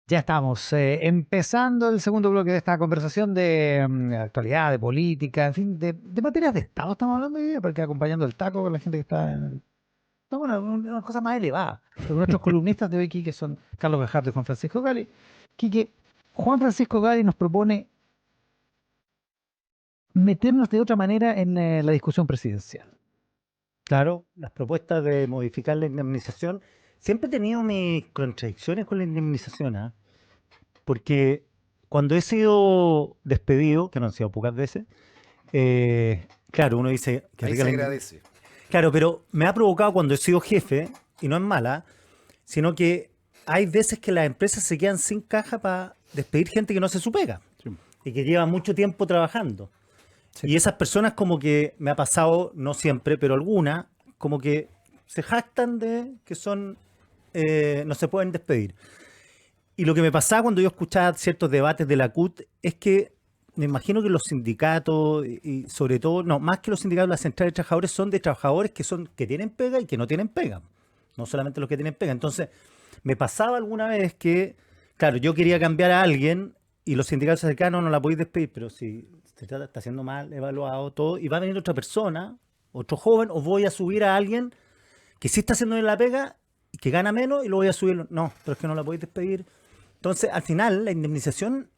Ya estamos empezando el segundo bloque de esta conversación de actualidad, de política, en fin, de materias de Estado estamos hablando hoy día, porque acompañando el taco con la gente que está en no, bueno, una cosa más elevada. Pero nuestros columnistas de hoy, Quique, son Carlos Gajardo y Juan Francisco Gali. Quique, Juan Francisco Gali nos propone meternos de otra manera en la discusión presidencial. Claro, las propuestas de modificar la indemnización. Siempre he tenido mis contradicciones con la indemnización, ¿ah? Porque cuando he sido despedido, que no han sido pocas veces, claro, uno dice que Ahí rica se la agradece. Claro, pero me ha provocado cuando he sido jefe, y no es mala, sino que hay veces que las empresas se quedan sin caja para despedir gente que no hace su pega y que lleva mucho tiempo trabajando. Y esas personas como que me ha pasado, no siempre, pero algunas, como que se jactan de que son, no se pueden despedir. Y lo que me pasaba cuando yo escuchaba ciertos debates de la CUT es que me imagino que los sindicatos y sobre todo, no, más que los sindicatos, las centrales de trabajadores son de trabajadores que tienen pega y que no tienen pega. No solamente los que tienen pega. Entonces, me pasaba alguna vez que, claro, yo quería cambiar a alguien y los sindicatos se acercaban, no la podéis despedir, pero si está haciendo mal, evaluado todo, y va a venir otra persona, otro joven, o voy a subir a alguien que sí está haciendo bien la pega y que gana menos y lo voy a subir. No, pero es que no la podéis despedir. Entonces, al final, la indemnización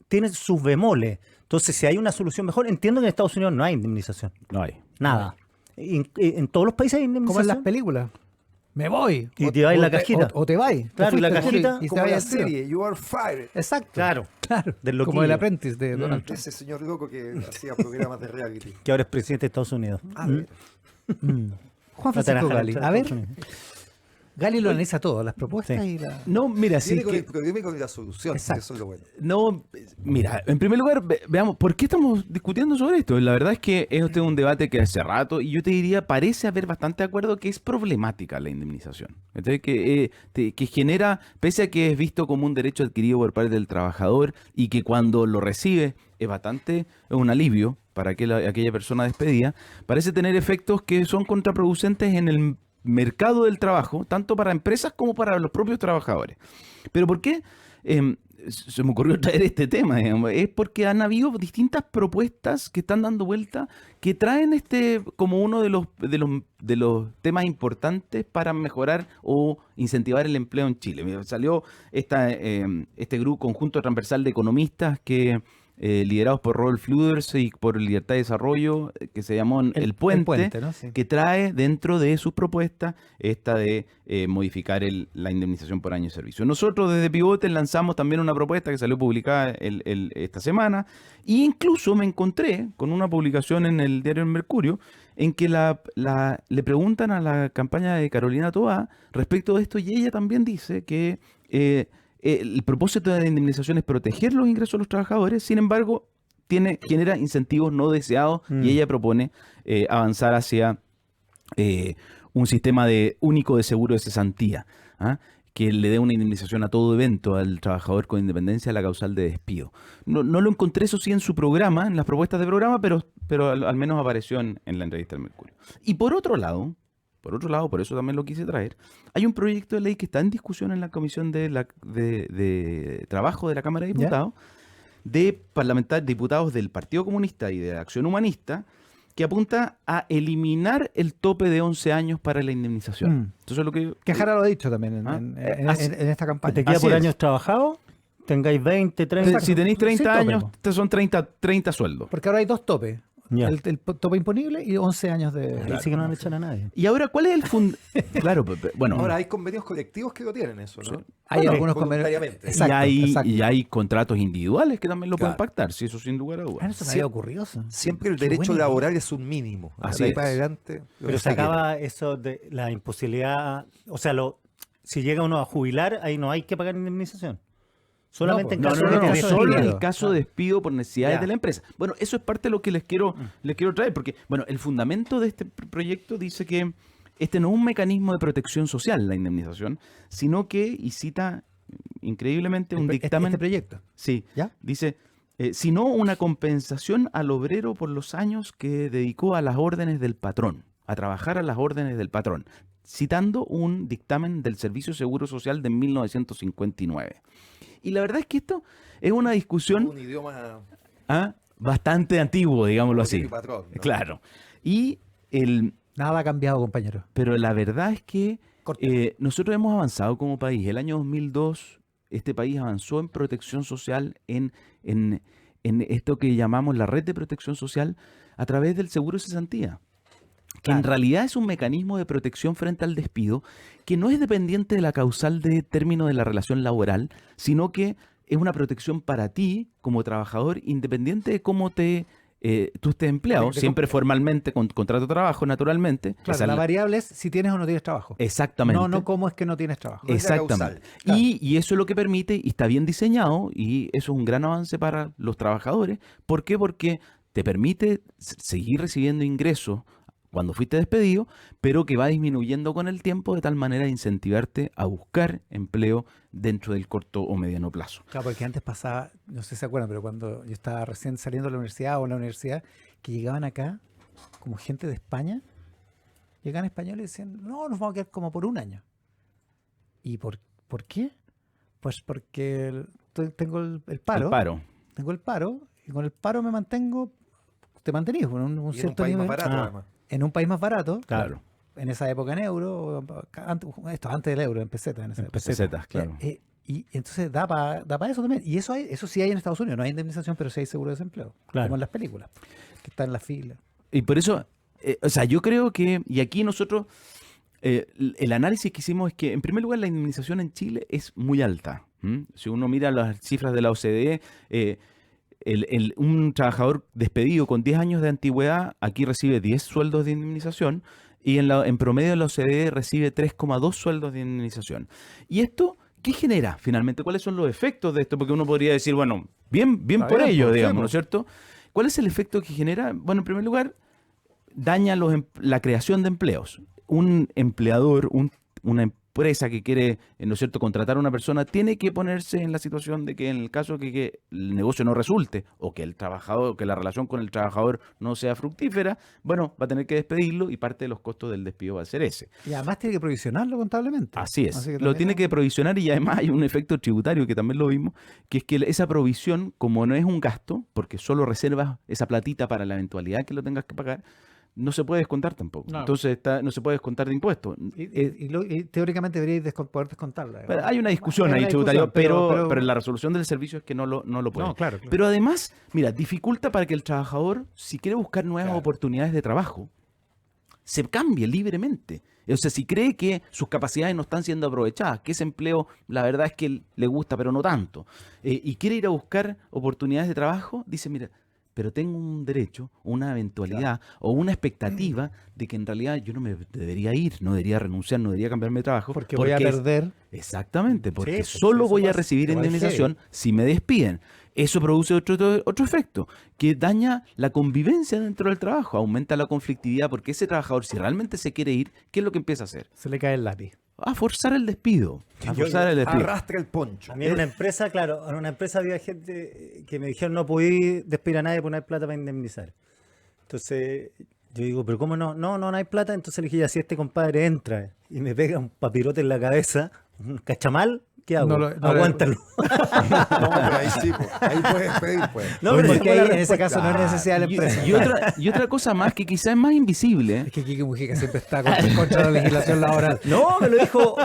tiene sus bemoles. Entonces, si hay una solución mejor, entiendo que en Estados Unidos no hay indemnización. No hay. Nada. En todos los países hay Como en las indemnización. películas. Me voy. Y te vas en la te- cajita. O te vas. Te Claro, y la fuiste, cajita, y se Como vaya la al tiro. serie, You Are Fired. Exacto. Claro, Claro. del Como el loquillo. apprentice de Donald Trump. Ese señor loco que hacía programas de reality. Que ahora es presidente de Estados Unidos. A ver, Juan La Francisco naranja Gali. de A ver, Estados Unidos. Gali lo analiza todo, las propuestas Sí. y la... No, mira, sí viene con que... el problema y con la solución. Exacto. Eso es lo bueno. No, mira, en primer lugar, veamos, ¿por qué estamos discutiendo sobre esto? La verdad es que este es un debate que hace rato y yo te diría, parece haber bastante acuerdo que es problemática la indemnización. ¿Cachai? Que genera, pese a que es visto como un derecho adquirido por parte del trabajador y que cuando lo recibe es un alivio para aquella persona despedida, parece tener efectos que son contraproducentes en el mercado del trabajo, tanto para empresas como para los propios trabajadores. ¿Pero por qué? Se me ocurrió traer este tema, digamos. Es porque han habido distintas propuestas que están dando vuelta que traen como uno de los temas importantes para mejorar o incentivar el empleo en Chile. Mira, salió este grupo conjunto transversal de economistas que liderados por Rolf Luders y por Libertad y Desarrollo, que se llamó El Puente, ¿no? Sí. que trae dentro de sus propuestas esta de modificar la indemnización por año de servicio. Nosotros desde Pivote lanzamos también una propuesta que salió publicada esta semana e incluso me encontré con una publicación en el diario El Mercurio en que le preguntan a la campaña de Carolina Toá respecto de esto y ella también dice que el propósito de la indemnización es proteger los ingresos de los trabajadores, sin embargo, genera incentivos no deseados y ella propone avanzar hacia un sistema único de seguro de cesantía, ¿ah? Que le dé una indemnización a todo evento al trabajador con independencia de la causal de despido. No lo encontré, eso sí, en su programa, en las propuestas de programa, pero al menos apareció en la entrevista del Mercurio. Y por otro lado, por eso también lo quise traer, hay un proyecto de ley que está en discusión en la Comisión de Trabajo de la Cámara de Diputados, de diputados del Partido Comunista y de Acción Humanista, que apunta a eliminar el tope de 11 años para la indemnización. Entonces lo Que Jara lo ha dicho también en esta Que campaña. te queda Así por es. años trabajados, tengáis 20, 30. si tenéis 30 Sí, tope, años, po. te son 30 sueldos. Porque ahora hay dos topes. Ya. El tope imponible y 11 años de... Ahí sí que no van a echar a nadie. Y ahora, ¿cuál es el Claro, bueno. Ahora hay convenios colectivos que lo tienen eso, ¿no? Hay Bueno, algunos convenios... voluntariamente. Exacto, exacto. y hay contratos individuales que también lo pueden Claro. pactar, sí, eso sin lugar a Ah, dudas. eso me Sí. había ocurrido eso. Siempre el Qué derecho buena laboral es un mínimo. Así De ahí es. para adelante. lo Pero que se acaba eso de la imposibilidad, o sea, si llega uno a jubilar, ahí no hay que pagar indemnización. Solamente en No, caso no, de no, despido. solo Solo en despido. el caso de despido por necesidades Ya. de la empresa. Bueno, eso es parte de lo que les quiero traer, porque, bueno, el fundamento de este proyecto dice que este no es un mecanismo de protección social, la indemnización, sino que, y cita increíblemente un dictamen... Este proyecto. Sí, ¿Ya? dice, sino una compensación al obrero por los años que dedicó a las órdenes del patrón. a trabajar a las órdenes del patrón, citando un dictamen del Servicio Seguro Social de 1959. Y la verdad es que esto es una discusión Un idioma bastante antiguo, digámoslo así. y patrón, ¿no? Claro. Y Nada ha cambiado, compañero. pero la verdad es que Corta. nosotros hemos avanzado como país. El año 2002, este país avanzó en protección social, en esto que llamamos la red de protección social, a través del seguro de cesantía, que en Claro. realidad es un mecanismo de protección frente al despido que no es dependiente de la causal de término de la relación laboral, sino que es una protección para ti como trabajador, independiente de cómo tú estés empleado, De- siempre formalmente, con contrato de trabajo, naturalmente. Claro, Esa es la variable es si tienes o no tienes trabajo. Exactamente. No cómo es que no tienes trabajo. No es la Exactamente. causal, claro. Y eso es lo que permite, y está bien diseñado, y eso es un gran avance para los trabajadores. ¿Por qué? Porque te permite seguir recibiendo ingresos cuando fuiste despedido, pero que va disminuyendo con el tiempo de tal manera de incentivarte a buscar empleo dentro del corto o mediano plazo. Claro, porque antes pasaba, no sé si se acuerdan, pero cuando yo estaba recién saliendo de la universidad o en la universidad, que llegaban acá como gente de España, llegaban españoles y decían, no, nos vamos a quedar como por un año. ¿Y por qué? Pues porque tengo el paro, El paro. tengo el paro, y con el paro me mantengo, te mantenís con un Y en un cierto país más nivel, barato, Ah. además. en un país más barato, Claro. en esa época en euro, antes del euro, en peseta. En esa época. Pesetas, claro. Y entonces da para eso también. Y eso sí hay en Estados Unidos. No hay indemnización, pero sí hay seguro de desempleo. Claro. Como en las películas, que están en la fila. Y por eso, o sea, yo creo que, y aquí nosotros, el análisis que hicimos es que, en primer lugar, la indemnización en Chile es muy alta. Si uno mira las cifras de la OCDE, un trabajador despedido con 10 años de antigüedad aquí recibe 10 sueldos de indemnización y en promedio la OCDE recibe 3,2 sueldos de indemnización. ¿Y esto qué genera finalmente? ¿Cuáles son los efectos de esto? Porque uno podría decir, bueno, bien Está por bien, ello, pues, sí, digamos, ¿no pues. es cierto? ¿Cuál es el efecto que genera? Bueno, en primer lugar, daña la creación de empleos. Un empleador, una empresa que quiere, ¿no es cierto?, contratar a una persona, tiene que ponerse en la situación de que en el caso de que el negocio no resulte o que el trabajador, que la relación con el trabajador no sea fructífera, bueno, va a tener que despedirlo y parte de los costos del despido va a ser ese. Y además tiene que provisionarlo contablemente. Así es. que Lo también tiene que provisionar y además hay un efecto tributario que también lo vimos, que es que esa provisión, como no es un gasto, porque solo reservas esa platita para la eventualidad que lo tengas que pagar, no se puede descontar tampoco. No. Entonces no se puede descontar de impuestos. Y teóricamente deberíais poder descontarla. Pero hay una discusión Hay ahí una tributaria, discusión, pero la resolución del servicio es que no lo puede. No, claro. Pero además, mira, dificulta para que el trabajador, si quiere buscar nuevas Claro. oportunidades de trabajo, se cambie libremente. O sea, si cree que sus capacidades no están siendo aprovechadas, que ese empleo, la verdad es que le gusta, pero no tanto, y quiere ir a buscar oportunidades de trabajo, dice, mira, pero tengo un derecho, una eventualidad o una expectativa de que en realidad yo no me debería ir, no debería renunciar, no debería cambiarme de trabajo. Porque voy a perder. Exactamente, porque pues, solo eso voy a pasa, recibir igual indemnización si me despiden. Eso produce otro efecto, que daña la convivencia dentro del trabajo, aumenta la conflictividad, porque ese trabajador, si realmente se quiere ir, ¿qué es lo que empieza a hacer? Se le cae el lápiz. A forzar el despido. A Yo- forzar el despido. Arrastra el poncho. A mí en una empresa, claro, en una empresa había gente que me dijeron no podí despedir a nadie por no hay plata para indemnizar. Entonces yo digo, pero ¿cómo no? No hay plata. Entonces le dije, ya si este compadre entra y me pega un papirote en la cabeza, un cachamal, ¿qué hago? No lo- no lo- Aguántalo. No, pero ahí sí, pues. Ahí puedes pedir, pues. No, Oye, pero porque esa fue la ahí, en ese respuesta. caso no hay necesidad de la empresa. Y otra cosa más que quizás es más invisible. Es que Kike Mujica siempre está contra la legislación laboral. No, me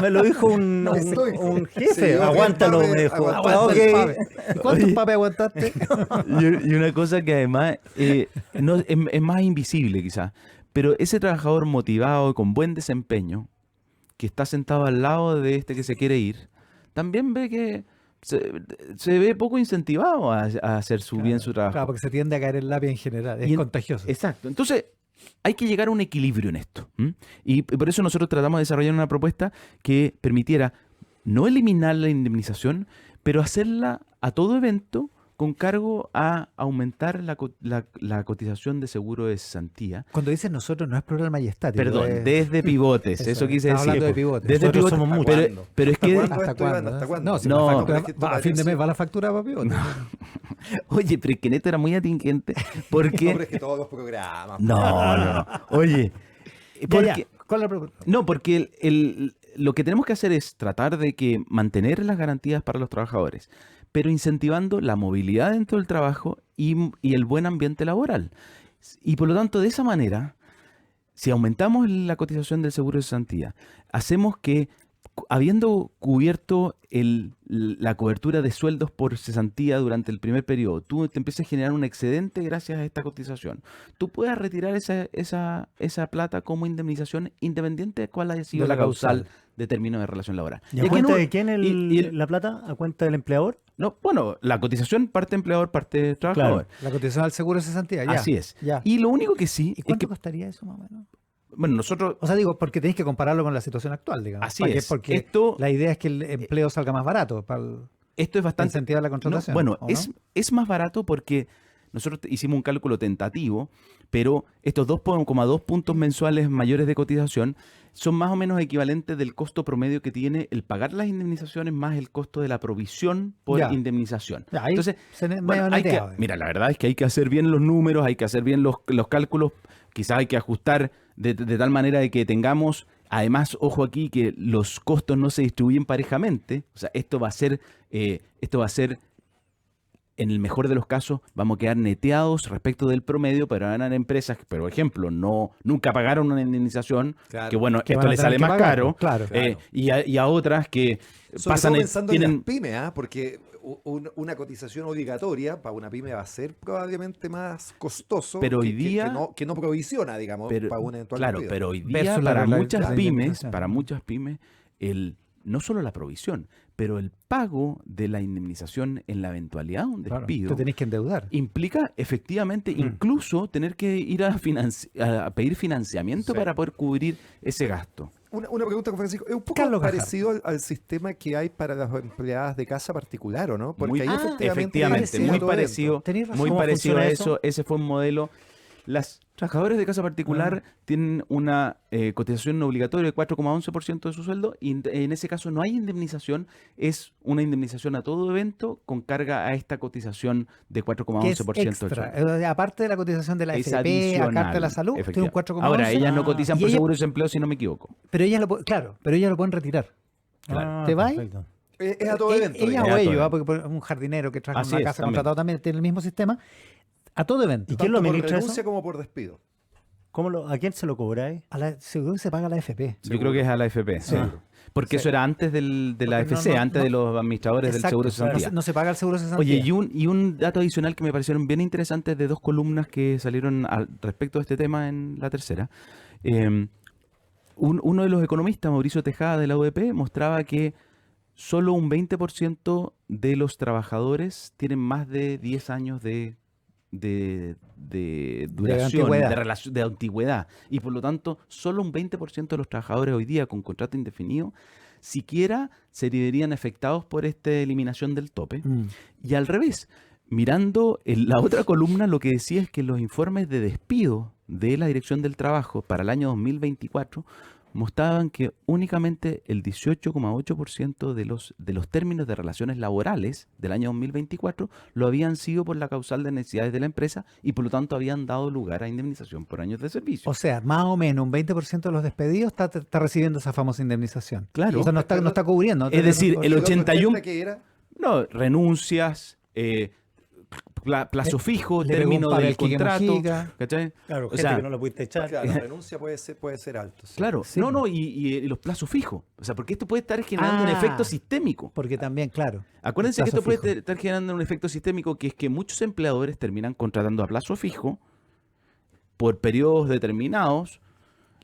lo dijo un jefe. Sí, Aguántalo, pape, me dijo. aguanta Ah, Aguanta el ok. pape. ¿Cuántos papes aguantaste? Y una cosa que además es más invisible quizás, pero ese trabajador motivado y con buen desempeño, que está sentado al lado de este que se quiere ir, también ve que se ve poco incentivado a hacer bien su trabajo. Claro, porque se tiende a caer el lápiz en general. Es Y en- contagioso. Exacto. Entonces, hay que llegar a un equilibrio en esto. Y por eso nosotros tratamos de desarrollar una propuesta que permitiera no eliminar la indemnización, pero hacerla a todo evento con cargo a aumentar la cotización de seguro de cesantía. Cuando dices nosotros, no es plural majestático. Perdón, es- desde pivotes, Eso, eso quise estaba decir. hablando de pivotes. Desde Nosotros pivotes, somos muchos. pero es que, ¿Cuándo ¿Hasta esto, Iván? cuándo? ¿Hasta cuándo? No, si No, la ¿Pero factura- es que esto a fin de parece- mes va la factura para pivote. oye, pero es que en esto era muy atingente, No, porque... pero es que todos los programas. No. Oye, porque, ¿Cuál es la pregunta? No, porque lo que tenemos que hacer es tratar de que mantener las garantías para los trabajadores, pero incentivando la movilidad dentro del trabajo y el buen ambiente laboral. Y por lo tanto, de esa manera, si aumentamos la cotización del seguro de cesantía, hacemos que, habiendo cubierto la cobertura de sueldos por cesantía durante el primer periodo, tú te empiezas a generar un excedente gracias a esta cotización. Tú puedes retirar esa plata como indemnización independiente de cuál haya sido De la la causal causal. de término de relación laboral. ¿Y Y a aquí cuenta no- de quién y- y- la plata? ¿A cuenta del empleador? No, bueno, la cotización parte empleador, parte trabajador. La cotización al seguro de cesantía, ya. Así es. Ya. Y lo único que sí ¿Y es cuánto que, costaría eso más o menos? bueno, nosotros, O sea, digo, porque tenéis que compararlo con la situación actual, digamos. Así ¿Para qué? es. Porque Esto- la idea es que el empleo salga más barato para esto es bastante... incentivar la contratación. No, bueno, ¿o no? es más barato porque nosotros hicimos un cálculo tentativo, pero estos 2,2 puntos mensuales mayores de cotización son más o menos equivalentes del costo promedio que tiene el pagar las indemnizaciones más el costo de la provisión por Ya. indemnización. Ya, ahí Entonces, medio bueno, neteado, digamos. mira, la verdad es que hay que hacer bien los números, hay que hacer bien los cálculos, quizás hay que ajustar de tal manera de que tengamos, además, ojo aquí, que los costos no se distribuyen parejamente. O sea, esto va a ser, en el mejor de los casos, vamos a quedar neteados respecto del promedio, pero van a haber empresas que, por ejemplo, nunca pagaron una indemnización, Claro. que bueno, Que esto van a les tener sale que más pagar, caro, claro. y a otras que Sobre pasan, todo pensando en tienen... las pymes, porque una cotización obligatoria para una pyme va a ser probablemente más costoso Pero hoy que día- que no provisiona, digamos, Pero, para un eventual claro, despido. pero hoy día Versus la para regla- muchas la pymes, indemnización. no solo la provisión, pero el pago de la indemnización en la eventualidad de un Claro, despido te tenéis que endeudar. implica efectivamente incluso tener que ir a pedir financiamiento Sí. para poder cubrir ese gasto. Una pregunta, Francisco. Es un poco Carlos Gajardo. parecido al sistema que hay para las empleadas de casa particular, ¿o no? Porque Muy, ahí efectivamente, hay muy todo parecido, Tenés razón. muy ¿Cómo parecido a funciona eso. eso? Ese fue un modelo. Las trabajadoras de casa particular tienen una cotización obligatoria de 4,11% de su sueldo y en ese caso no hay indemnización, es una indemnización a todo evento con carga a esta cotización de Que es 4,11% del extra. sueldo. Aparte de la cotización de la Es FP, adicional, a carta de la salud, tiene un efectivamente. 4,11. Ahora, ellas no cotizan Y por ella- seguro de desempleo si no me equivoco. Pero ellas lo pueden retirar. Ah, ¿Te vas? perfecto. Es a todo evento. Ella digamos. o a todo ellos, evento. porque por un jardinero que trabaja Así en una es, casa también. contratado también tiene el mismo sistema. A todo evento. ¿Y quién lo Tanto por administra renuncia eso? como por despido. ¿A quién se lo cobráis? Seguro que se paga la FP. Yo creo que es a la FP. Seguro. Porque eso era antes de la Porque no, FC, no, antes no. de los administradores del Exacto, seguro de o sea, cesantía. no se paga el seguro de cesantía. Oye, y un dato adicional que me parecieron bien interesantes de dos columnas que salieron respecto a este tema en la tercera. Uno de los economistas, Mauricio Tejada de la UDP, mostraba que solo un 20% de los trabajadores tienen más de 10 años de duración, antigüedad. de antigüedad. Y por lo tanto, solo un 20% de los trabajadores hoy día con contrato indefinido siquiera se verían afectados por esta eliminación del tope. Mm. Y al revés, mirando la otra columna, lo que decía es que los informes de despido de la Dirección del Trabajo para el año 2024 mostraban que únicamente el 18,8% de los términos de relaciones laborales del año 2024 lo habían sido por la causal de necesidades de la empresa y por lo tanto habían dado lugar a indemnización por años de servicio. O sea, más o menos un 20% de los despedidos está recibiendo esa famosa indemnización. Claro. O sea, no está cubriendo. Es decir, el Pero 81 que era No, renuncias, plazo fijo, le pegó término un palo del al Quique contrato. Mojica. ¿Cachai? Claro, O gente sea, que no la pudiste echar. claro, la renuncia puede ser alto. sí. Claro, Sí. no, y los plazos fijos. O sea, porque esto puede estar generando un Ah. efecto sistémico. Porque también, claro. Acuérdense que plazo esto puede fijo. estar generando un efecto sistémico que es que muchos empleadores terminan contratando a plazo fijo por periodos determinados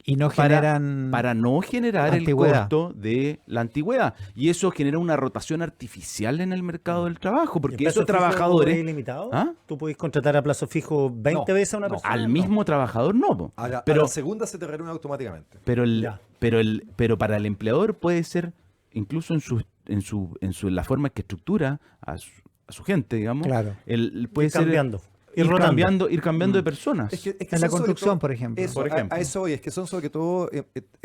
Y no para, generan... para no generar antigüedad. el costo de la antigüedad. Y eso genera una rotación artificial en el mercado del trabajo, porque esos trabajadores... ilimitado? ¿Ah? ¿Tú podés contratar a plazo fijo 20 No, veces a una no. persona? Al mismo trabajador no, po. A pero, la segunda se te reúne automáticamente. Ya. pero para el empleador puede ser, incluso en la forma que estructura a su gente, digamos, Claro. puede Ir ser cambiando. Ir rotando. ir cambiando de personas. Es que En la son sobre construcción, todo- por ejemplo. Eso, Por ejemplo. a eso voy, es que son sobre todo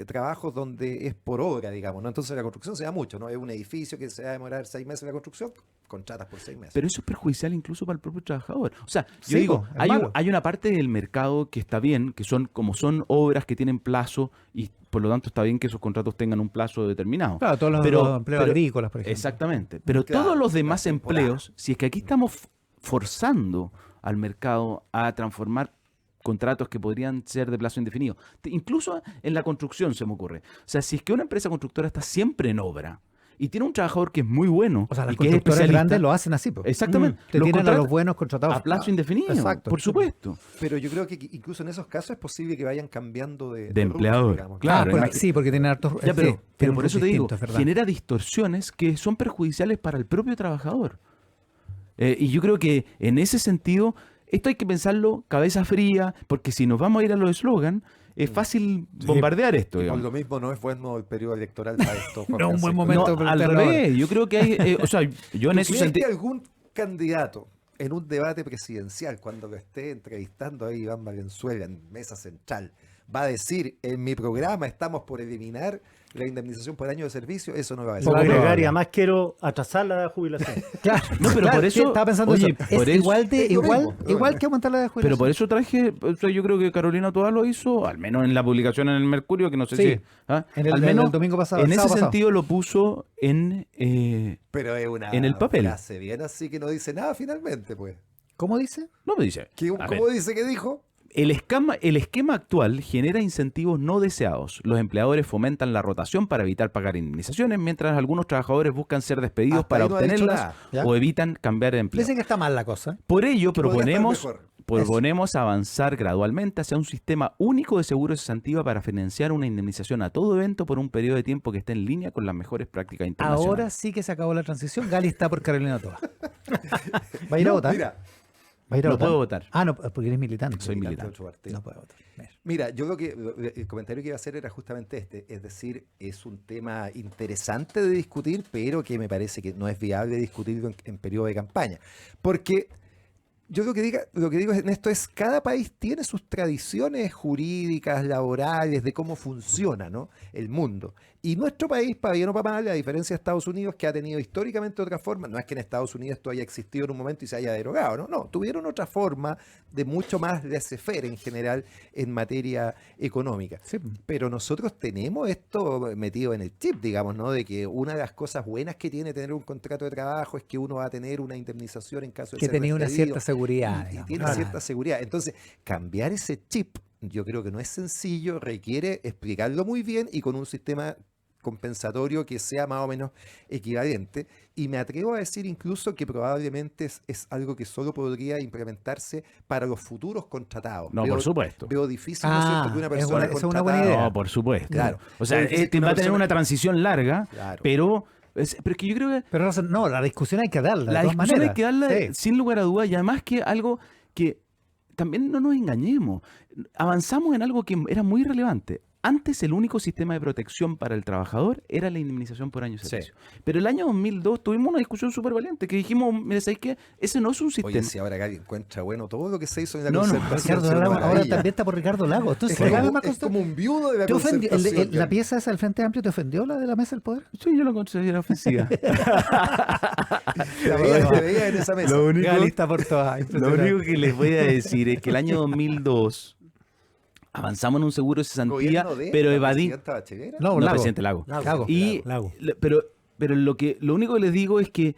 trabajos donde es por obra, digamos, ¿no? Entonces la construcción se da mucho, ¿no? Es un edificio que se va a demorar 6 meses la construcción, contratas por 6 meses. Pero eso es perjudicial incluso para el propio trabajador. O sea, yo Sí, digo, po, es malo. hay una parte del mercado que está bien, que son como son obras que tienen plazo y por lo tanto está bien que esos contratos tengan un plazo determinado. Claro, todos los, Pero- los empleos pero- agrícolas, por ejemplo. Exactamente. Pero Claro, todos los demás la temporada. empleos, si es que aquí estamos forzando al mercado a transformar contratos que podrían ser de plazo indefinido. Incluso en la construcción se me ocurre. O sea, si es que una empresa constructora está siempre en obra y tiene un trabajador que es muy bueno O sea, las y que es constructoras especialista, grandes lo hacen así. Po. exactamente. Te Los tienen a contratan los buenos contratados a plazo indefinido, Exacto. por supuesto. Pero yo creo que incluso en esos casos es posible que vayan cambiando de De rubro, empleador, digamos. claro. Sí, porque tienen hartos. Ya, sí, pero tienen por eso rubros te digo, distintos, ¿verdad? genera distorsiones que son perjudiciales para el propio trabajador. Y yo creo que en ese sentido, esto hay que pensarlo cabeza fría, porque si nos vamos a ir a los eslogan, es fácil bombardear esto. Y por digamos. lo mismo no es bueno el periodo electoral para esto, Juan No, un buen Francisco. momento. No, para al meterlo revés, yo creo que hay, o sea, yo en ¿Tú ese crees que sentido... algún candidato en un debate presidencial, cuando lo esté entrevistando a Iván Valenzuela en Mesa Central, va a decir, en mi programa estamos por eliminar la indemnización por año de servicio? Eso no lo va a decir. Puedo Poco agregar, y probable. además quiero atrasar la jubilación. Claro, No, pero claro, por sí, eso- estaba pensando oye, eso. por Es eso- igual, de, es lo igual, mismo, igual que aumentar la de jubilación. Pero por eso traje, o sea, yo creo que Carolina Toda lo hizo, al menos en la publicación en el Mercurio, que no sé Sí, si... ¿ah? en el- al en el menos domingo pasado, en el ese sábado pasado. sentido lo puso en... Pero es una en el papel. frase bien así que no dice nada finalmente, pues. ¿Cómo dice? no me dice... a ¿Cómo ver, dice que dijo? el esquema actual genera incentivos no deseados. Los empleadores fomentan la rotación para evitar pagar indemnizaciones, mientras algunos trabajadores buscan ser despedidos Hasta para ahí no ha dicho obtenerlas nada. ¿Ya? o evitan cambiar de empleo. Dice que está mal la cosa. Por ello, Que podría estar proponemos, mejor. proponemos avanzar gradualmente hacia un sistema único de seguro de cesantía para financiar una indemnización a todo evento por un periodo de tiempo que esté en línea con las mejores prácticas internacionales. Ahora sí que se acabó la transición. Gali está por Carolina Toa. ¿Va a ir a No, votar? Mira, ¿Va a ir a No votar? puedo votar. Ah, no, porque eres militante. Soy de militante. otro partido. No puede votar. Mira. Mira, yo creo que el comentario que iba a hacer era justamente este, es decir, es un tema interesante de discutir, pero que me parece que no es viable discutirlo en periodo de campaña. Porque yo lo que digo en esto es, cada país tiene sus tradiciones jurídicas, laborales, de cómo funciona, ¿no?, el mundo. Y nuestro país, para bien o para mal, a diferencia de Estados Unidos, que ha tenido históricamente otra forma, no es que en Estados Unidos esto haya existido en un momento y se haya derogado, ¿no? No, tuvieron otra forma de mucho más laissez-faire en general en materia económica. Sí. Pero nosotros tenemos esto metido en el chip, digamos, ¿no? De que una de las cosas buenas que tiene tener un contrato de trabajo es que uno va a tener una indemnización en caso de Que ser tenía una despedido. cierta seguridad. Y digamos. tiene Claro. cierta seguridad. Entonces, cambiar ese chip, yo creo que no es sencillo, requiere explicarlo muy bien y con un sistema compensatorio que sea más o menos equivalente. Y me atrevo a decir incluso que probablemente es algo que solo podría implementarse para los futuros contratados. No, por supuesto. Veo difícil, ¿no Ah, es cierto?, que una es persona buena- esa es una buena contratada- idea. No, por supuesto. Claro. O sea, Veo difícil que va una a tener persona- una transición larga, Claro. pero es que yo creo que Pero no, la discusión hay que darla. la de todas discusión hay maneras. que darla Sí. sin lugar a dudas y además que algo que también no nos engañemos. Avanzamos en algo que era muy relevante. Antes el único sistema de protección para el trabajador era la indemnización por año de Sí. servicio. Pero el año 2002 tuvimos una discusión súper valiente que dijimos, mira, ¿sabes qué? Ese no es un sistema. Oye, si ahora alguien encuentra bueno todo lo que se hizo en la No, no, concertación, Ricardo es una Lago ahora maravilla. también está por Ricardo Lago. Entonces, Es cada vez como, más es consta- como un viudo de la ¿Te ofendió- concertación. la pieza esa del Frente Amplio te ofendió, la de la Mesa del Poder? Sí, yo lo considero ofensiva. Te veía en esa mesa. Lo único- Gali está por todas. Lo impresionante. único que les voy a decir es que el año 2002 avanzamos en un seguro de cesantía, Gobierno de pero la evadimos... presidenta Bachelet. No, No, Lago. presidente Lago. Lago. Y, Lago. pero lo único que les digo es que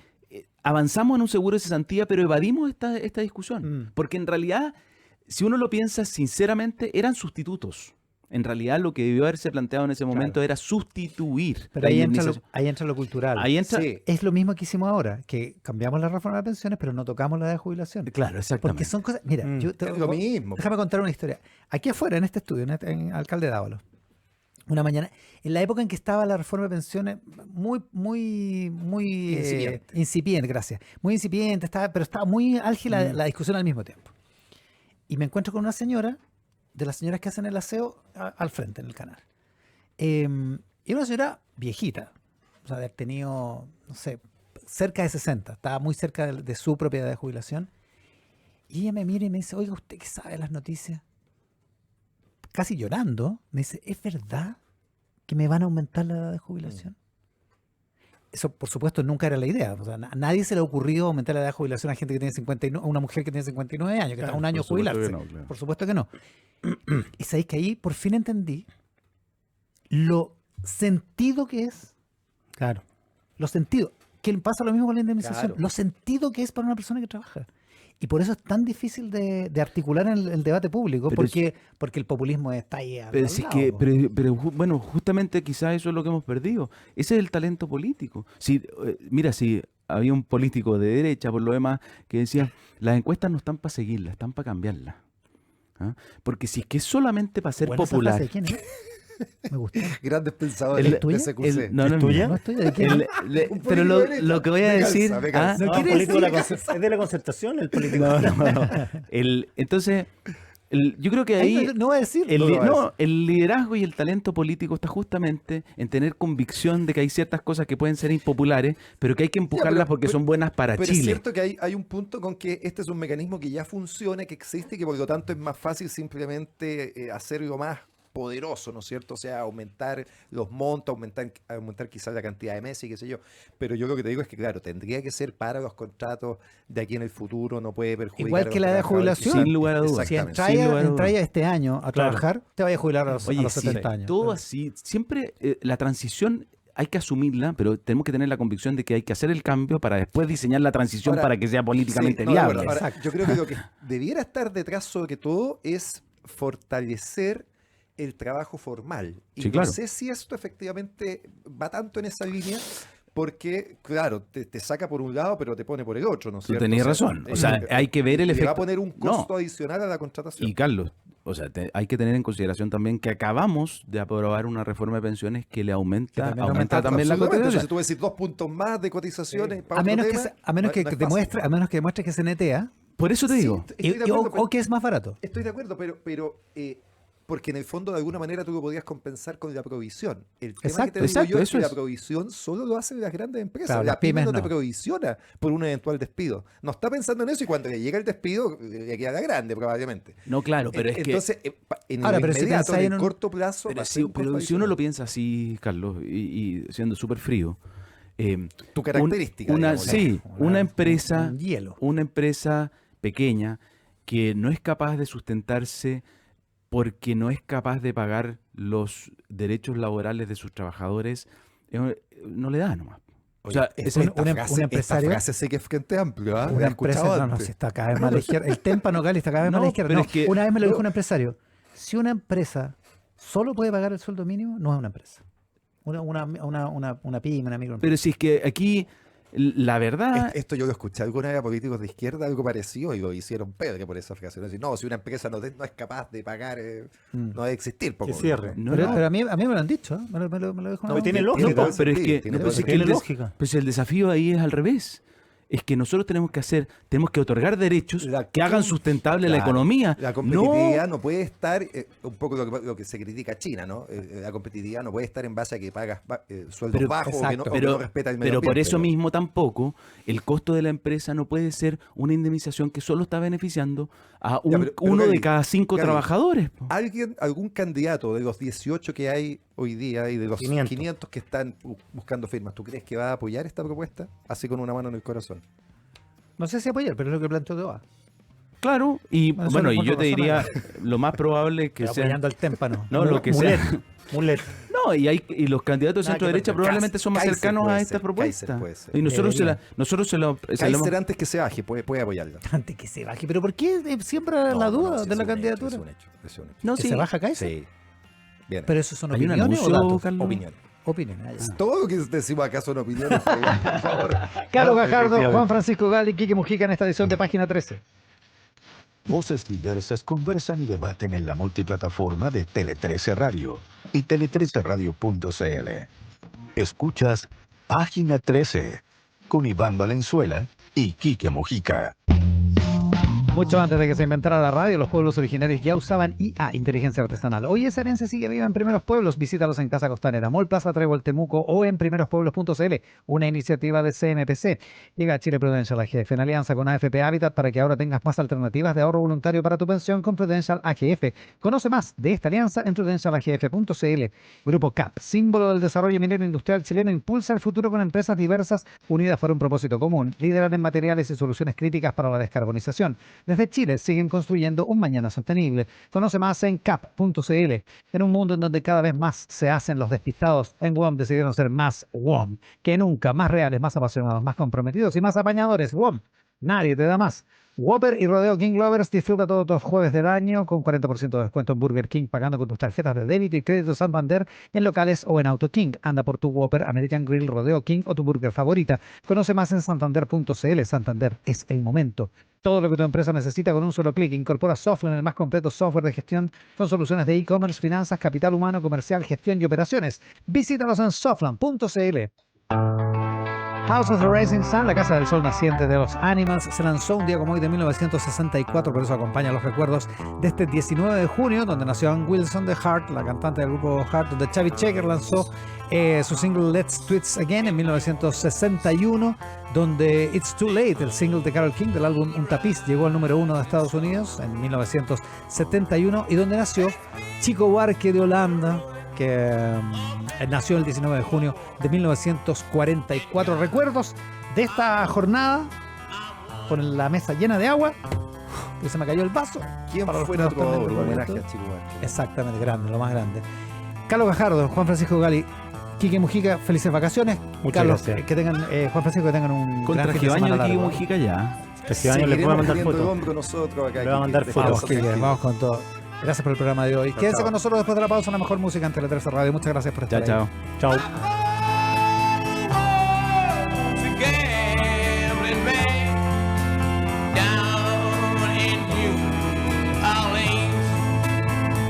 avanzamos en un seguro de cesantía, pero evadimos esta discusión. Mm. Porque en realidad, si uno lo piensa sinceramente, eran sustitutos. En realidad lo que debió haberse planteado en ese momento era sustituir Pero la ahí entra, indemnización. ahí entra lo cultural. Ahí entra... Sí. Es lo mismo que hicimos ahora, que cambiamos la reforma de pensiones, pero no tocamos la de jubilación. Claro, exactamente. Porque son cosas. Mira, Mm. Es lo mismo. Déjame contar una historia. Aquí afuera, en este estudio, en Alcalde Dávalos, una mañana, en la época en que estaba la reforma de pensiones muy Incipiente. incipiente, gracias. Muy incipiente, pero estaba muy álgida la discusión al mismo tiempo. Y me encuentro con una señora, de las señoras que hacen el aseo al frente, en el canal. Y una señora viejita, o sea, de haber tenido, no sé, cerca de 60, estaba muy cerca de su propiedad de jubilación. Y ella me mira y me dice, oiga, ¿usted qué sabe de las noticias? Casi llorando, me dice, ¿es verdad que me van a aumentar la edad de jubilación? Eso, por supuesto, nunca era la idea. O sea, a nadie se le ha ocurrido aumentar la edad de jubilación a gente que tiene 59, a una mujer que tiene 59 años, que está a un año de jubilarse. Por supuesto que no. Y sabéis que ahí por fin entendí lo sentido que es. Claro. Lo sentido. Que pasa lo mismo con la indemnización. Claro. Lo sentido que es para una persona que trabaja. Y por eso es tan difícil de articular en el debate público, Pero porque el populismo está ahí al Pero, si es lado, que, po. bueno, justamente quizás eso es lo que hemos perdido. Ese es el talento político. Si, mira, si había un político de derecha, por lo demás, que decía, las encuestas no están para seguirlas, están para cambiarlas. ¿Ah? Porque si es que es solamente para ser Buena esa popular... frase, ¿de quién es? Me gustó. Grandes pensadores El- de tuya? SQC. no, no es tuya? mía. No estoy de quién. Un Pero político de derecha. lo que voy a Me calza, decir... me calza. No, quiere político de decir es de la concertación, el político. No. Entonces, yo creo que ahí... No voy a decir. No lo va a el liderazgo y el talento político está justamente en tener convicción de que hay ciertas cosas que pueden ser impopulares, pero que hay que empujarlas porque son buenas para Pero es Chile. cierto que hay un punto con que este es un mecanismo que ya funciona, que existe y que por lo tanto es más fácil simplemente hacerlo más poderoso, ¿no es cierto? O sea, aumentar los montos, aumentar quizás la cantidad de meses y qué sé yo. Pero yo lo que te digo es que, claro, tendría que ser para los contratos de aquí en el futuro, no puede perjudicar Igual a que los la edad de trabajadores. jubilación. Sin lugar a dudas. Si Exactamente. Sin lugar a entráis dudas. este año a trabajar, te vayas a jubilar a los Oye, 70 años. todo así, siempre la transición hay que asumirla, pero tenemos que tener la convicción de que hay que hacer el cambio para después diseñar la transición Ahora, para que sea políticamente Sí, no, de viable. acuerdo. Ahora, Exacto. yo creo que lo que debiera estar detrás sobre todo es fortalecer el trabajo formal. Y Sí, no claro. sé si esto efectivamente va tanto en esa línea, porque, claro, te saca por un lado, pero te pone por el otro, ¿no es Tú cierto? tenías razón. O sea, hay que ver el le va a efecto. poner un No. costo adicional a la contratación. Y Carlos, o sea, hay que tener en consideración también que acabamos de aprobar una reforma de pensiones que le aumenta también aumenta aumenta también la Absolutamente. cotización. Si tú vas a decir 2 puntos más de cotizaciones para A otro menos, tema, a menos no- que, no es te fácil. muestre, a menos que demuestres que se netea Por eso te Sí, digo. estoy de acuerdo, pero- o que es más barato. Estoy de acuerdo, pero porque en el fondo de alguna manera tú lo podrías compensar con la provisión. El tema Exacto, que te digo exacto, yo es eso que la es. provisión solo lo hacen las grandes empresas. Claro, la las pymes pyme no te no. provisiona por un eventual despido. No está pensando en eso y cuando le llega el despido le queda la grande probablemente. No, claro, pero es que. Entonces, en Ahora, lo pero si inmediato, pensáis en el en un- corto plazo, va Pero a si, ser un pero costo si uno lo adicional. piensa así, Carlos, y siendo súper frío. Tu característica, digamos, sí, una empresa, un hielo. una empresa pequeña que no es capaz de sustentarse porque no es capaz de pagar los derechos laborales de sus trabajadores, no le da nomás. O sea, Oye, esa- esta un frase- empresario- Esta frase sé que es frente amplio, ¿ah? La he Una escuchado empresa, no, antes. si está cada vez más a la izquierda. El témpano Gali está cada vez más a la No, izquierda. pero No, es que- una vez me lo dijo no. un empresario. Si una empresa solo puede pagar el sueldo mínimo, no es una empresa. Una pyme, una microempresa. pero si es que aquí la verdad... Esto yo lo escuché alguna vez a políticos de izquierda, algo parecido, y lo hicieron peor por esa frase. No, no, si una empresa no es capaz de pagar, no debe existir. Que cierre. no, pero, no. pero a mí me lo han dicho. ¿Eh? Me lo dijo una No, vez. tiene tiene lógica. todo el pero es sentido, que, tiene pero todo es el que tiene el lógica. pues el desafío ahí es al revés. Es que nosotros tenemos que otorgar derechos La que hagan sustentable la Claro. economía. La competitividad no puede estar, un poco lo que se critica a China, ¿no? La competitividad no puede estar en base a que pagas sueldos Pero- bajos o que no, exacto. o que no respeta el medio Pero por ambiente, eso ¿no? mismo tampoco el costo de la empresa no puede ser una indemnización que solo está beneficiando a pero uno de Gaby, cada 5 Gaby, trabajadores. Po. Algún candidato de los 18 que hay hoy día y de los 500 que están buscando firmas, ¿tú crees que va a apoyar esta propuesta? Así con una mano en el corazón. No sé si apoyar, pero es lo que planteó Doa. Claro, y Bueno, eso bueno, lo y yo encuentro te diría, razonable. lo más probable es que Pero sea... apoyando al témpano. No, lo que Mulet. sea... Mulet. No, y los candidatos de Nada centro que derecha perder. probablemente son más Kaiser cercanos puede a ser, esta Kaiser propuesta. puede ser. Y nosotros se Debería. lo hemos- Kaiser antes que se baje puede apoyarla. Antes que se baje. ¿Pero por qué siempre la duda sí, de es la un candidatura? hecho, es un hecho, es un hecho. No, ¿Que sí. se baja Kaiser? Sí. Bien. ¿Pero eso son Hay un opiniones o anuncio, datos? Carlos. Opiniones. Opiniones. ah, ya. Todo lo que decimos acá son opiniones, por favor. Carlos Gajardo, efectivamente. Juan Francisco Gali, Quique Mujica en esta edición de Página 13. Voces diversas conversan y debaten en la multiplataforma de Tele13 Radio y tele13radio.cl. Escuchas Página 13 con Iván Valenzuela y Quique Mujica. Mucho antes de que se inventara la radio, los pueblos originarios ya usaban IA, inteligencia artesanal. Hoy esa herencia sigue viva en Primeros Pueblos. Visítalos en Casa Costanera, Mall Plaza Trébol Temuco o en primerospueblos.cl, una iniciativa de CMPC. Llega a Chile Prudential AGF en alianza con AFP Habitat para que ahora tengas más alternativas de ahorro voluntario para tu pensión con Prudential AGF. Conoce más de esta alianza en prudentialagf.cl. Grupo CAP, símbolo del desarrollo minero industrial chileno, impulsa el futuro con empresas diversas unidas por un propósito común: liderar en materiales y soluciones críticas para la descarbonización. Desde Chile siguen construyendo un mañana sostenible. Conoce más en cap.cl. En un mundo en donde cada vez más se hacen los despistados, en WOM decidieron ser más WOM que nunca, más reales, más apasionados, más comprometidos y más apañadores. WOM, nadie te da más. Whopper y Rodeo King Lovers disfruta todos los jueves del año con 40% de descuento en Burger King pagando con tus tarjetas de débito y crédito Santander en locales o en Auto King. Anda por tu Whopper, American Grill, Rodeo King o tu burger favorita. Conoce más en santander.cl. Santander, es el momento. Todo lo que tu empresa necesita con un solo clic. Incorpora Software, el más completo software de gestión con soluciones de e-commerce, finanzas, capital humano, comercial, gestión y operaciones. Visítalos en softland.cl. House of the Rising Sun, la casa del sol naciente de los Animals, se lanzó un día como hoy de 1964, por eso acompaña los recuerdos de este 19 de junio, donde nació Ann Wilson de Heart, la cantante del grupo Heart, donde Chubby Checker lanzó su single Let's Twist Again en 1961, donde It's Too Late, el single de Carole King del álbum Un Tapiz, llegó al número 1 de Estados Unidos en 1971, y donde nació Chico Buarque de Holanda, que nació el 19 de junio de 1944. Recuerdos de esta jornada con la mesa llena de agua, que se me cayó el vaso. ¿Quién Para los fue que no nuestro están viendo el homenaje momento. a Chico Buarque? Exactamente, grande, lo más grande. Carlos Gajardo, Juan Francisco Gali, Quique Mujica, felices vacaciones. Muchas Carlos, gracias. que tengan, Juan Francisco, que tengan un Con gran fin de traje de semana baño de Kiki largo. Mujica ya. Este año les voy a mandar Seguiremos teniendo fotos. hombro nosotros acá. Le voy a mandar Quique, fotos. Vamos, desde Quique, los vamos con todo. Gracias por el programa de hoy. Quédense chao. con nosotros después de la pausa, la mejor música en Tele 13 Radio. Muchas gracias por estar Chao, ahí. chao. Chao.